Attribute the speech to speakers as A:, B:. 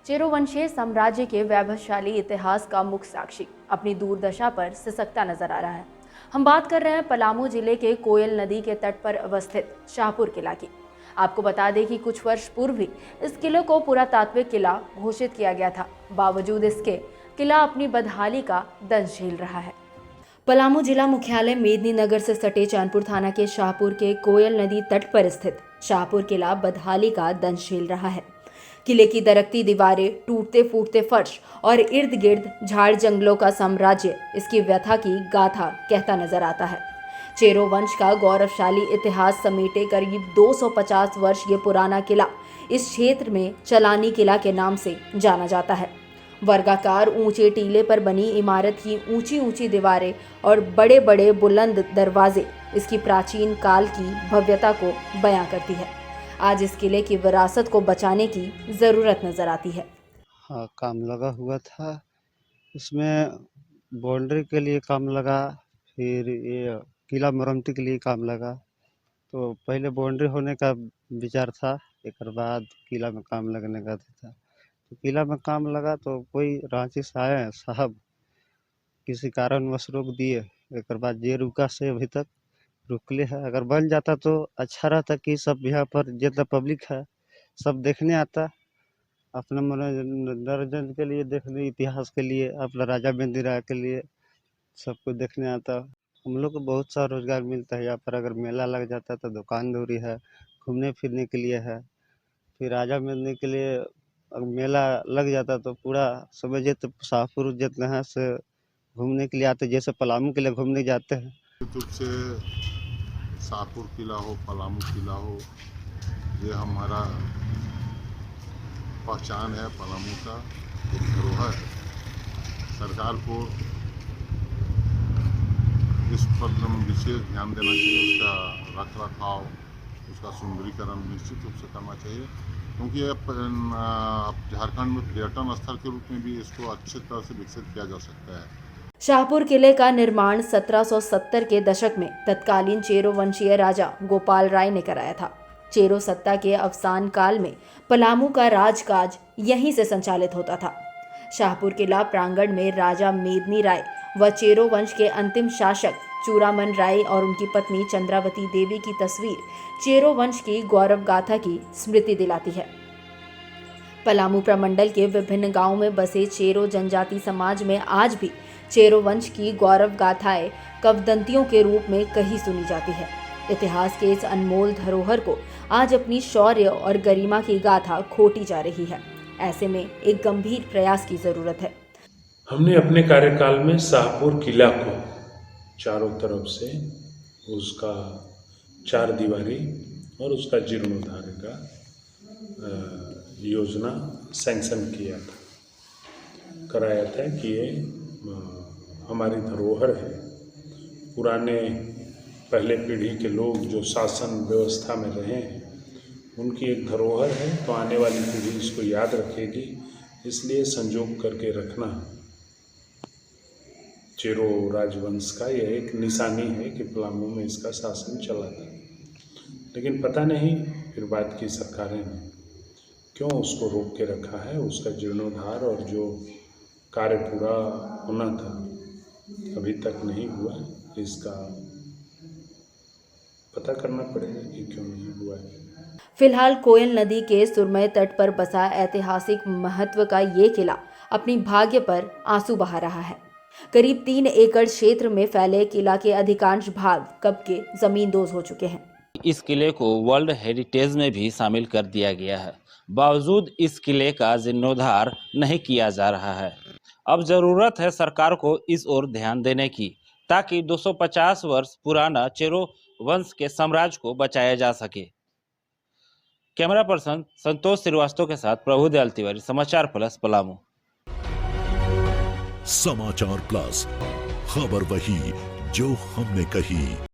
A: चेरो वंशीय साम्राज्य के वैभवशाली इतिहास का मुख्य साक्षी अपनी दुर्दशा पर सिसकता नजर आ रहा है। हम बात कर रहे हैं पलामू जिले के कोयल नदी के तट पर अवस्थित शाहपुर किला की। आपको बता दें कि कुछ वर्ष पूर्व ही इस किले को पुरातात्विक किला घोषित किया गया था। बावजूद इसके किला अपनी बदहाली का दंश झेल रहा है। पलामू जिला मुख्यालय मेदिनीनगर से सटे चैनपुर थाना के शाहपुर के कोयल नदी तट पर स्थित शाहपुर किला बदहाली का दंश झेल रहा है। किले की दरकती दीवारें, टूटते फूटते फर्श और इर्द गिर्द झाड़ जंगलों का साम्राज्य इसकी व्यथा की गाथा कहता नजर आता है। चेरो वंश का गौरवशाली इतिहास समेटे करीब 250 वर्ष ये पुराना किला इस क्षेत्र में चलानी किला के नाम से जाना जाता है। वर्गाकार ऊंचे टीले पर बनी इमारत की ऊंची ऊंची दीवारें और बड़े बड़े बुलंद दरवाजे इसकी प्राचीन काल की भव्यता को बयां करती है। आज इस किले की विरासत को बचाने की जरूरत नजर आती है।
B: हाँ, काम लगा हुआ था। इसमें बाउंड्री के लिए काम लगा, फिर ये किला मरम्मती के लिए काम लगा। तो पहले बाउंड्री होने का विचार था, एक बाद किला में काम लगने का था। तो किला में काम लगा तो कोई रांची से आए साहब किसी कारणवश रोक दिए। एक बाद ये रुका से अभी तक रुकले है। अगर बन जाता तो अच्छा रहता कि सब यहाँ पर जितना पब्लिक है सब देखने आता, अपना मनोरंजन के लिए, देखने इतिहास के लिए, अपना राजा मेंदिनी राय के लिए सबको देखने आता। हम लोग को बहुत सा रोजगार मिलता है यहाँ पर। अगर मेला लग जाता तो दुकान दौरी है, घूमने फिरने के लिए है। फिर राजा मेंदिनी के लिए अगर मेला लग जाता तो पूरा समझिए तो शाहपुर जितना है से घूमने के लिए आते, जैसे पलामू के लिए घूमने जाते हैं।
C: यूट्यूब से शाहपुर किला हो, पलामू किला हो, ये हमारा पहचान है। पलामू का एक धरोहर है। सरकार को इस पर विशेष ध्यान देना चाहिए। उसका रख रखाव, उसका सुंदरीकरण निश्चित रूप से करना चाहिए, क्योंकि झारखंड में पर्यटन स्थल के रूप में भी इसको अच्छी तरह से विकसित किया जा सकता है।
A: शाहपुर किले का निर्माण 1770 के दशक में तत्कालीन चेरो वंशीय राजा गोपाल राय ने कराया था। चेरो सत्ता के अवसान काल में पलामू का राजकाज यहीं से संचालित होता था। शाहपुर किला प्रांगण में राजा मेदिनी राय व चेरो वंश के अंतिम शासक चूड़ामन राय और उनकी पत्नी चंद्रावती देवी की तस्वीर चेरो वंश की गौरव गाथा की स्मृति दिलाती है। पलामू प्रमंडल के विभिन्न गांवों में बसे चेरो जनजाति समाज में आज भी चेरो वंश की गौरव गाथाएं कवदंतियों के रूप में कही सुनी जाती है। इतिहास के इस अनमोल धरोहर को आज अपनी शौर्य और गरिमा की गाथा खोटी जा रही है। ऐसे में एक गंभीर प्रयास की जरूरत है।
D: हमने अपने कार्यकाल में शाहपुर किला को चारों तरफ से उसका चार दीवारी और उसका जीर्णोद्धार का योजना सैंक्शन कराया था कि ये हमारी धरोहर है। पुराने पहले पीढ़ी के लोग जो शासन व्यवस्था में रहे हैं उनकी एक धरोहर है, तो आने वाली पीढ़ी इसको याद रखेगी, इसलिए संजोग करके रखना चेरो राजवंश का यह एक निशानी है कि पलामू में इसका शासन चला था। लेकिन पता नहीं फिर बाद की सरकारें ने क्यों उसको रोक के रखा है। उसका जीर्णोद्धार और जो कार्य पूरा होना था अभी तक नहीं हुआ। इसका पता करना पड़ेगा कि क्यों नहीं हुआ है।
A: फिलहाल कोयल नदी के सुरमय तट पर बसा ऐतिहासिक महत्व का ये किला अपनी भाग्य पर आंसू बहा रहा है। करीब 3 एकड़ क्षेत्र में फैले किला के अधिकांश भाग कब के जमींदोज हो चुके हैं।
E: इस किले को वर्ल्ड हेरिटेज में भी शामिल कर दिया गया है। बावजूद इस किले का जीर्णोद्धार नहीं किया जा रहा है। अब जरूरत है सरकार को इस ओर ध्यान देने की, ताकि 250 वर्ष पुराना चेरो वंश के साम्राज्य को बचाया जा सके। कैमरा पर्सन संतोष श्रीवास्तव के साथ प्रभुदयाल तिवारी, समाचार प्लस पलामू।
F: समाचार प्लस, खबर वही जो हमने कही।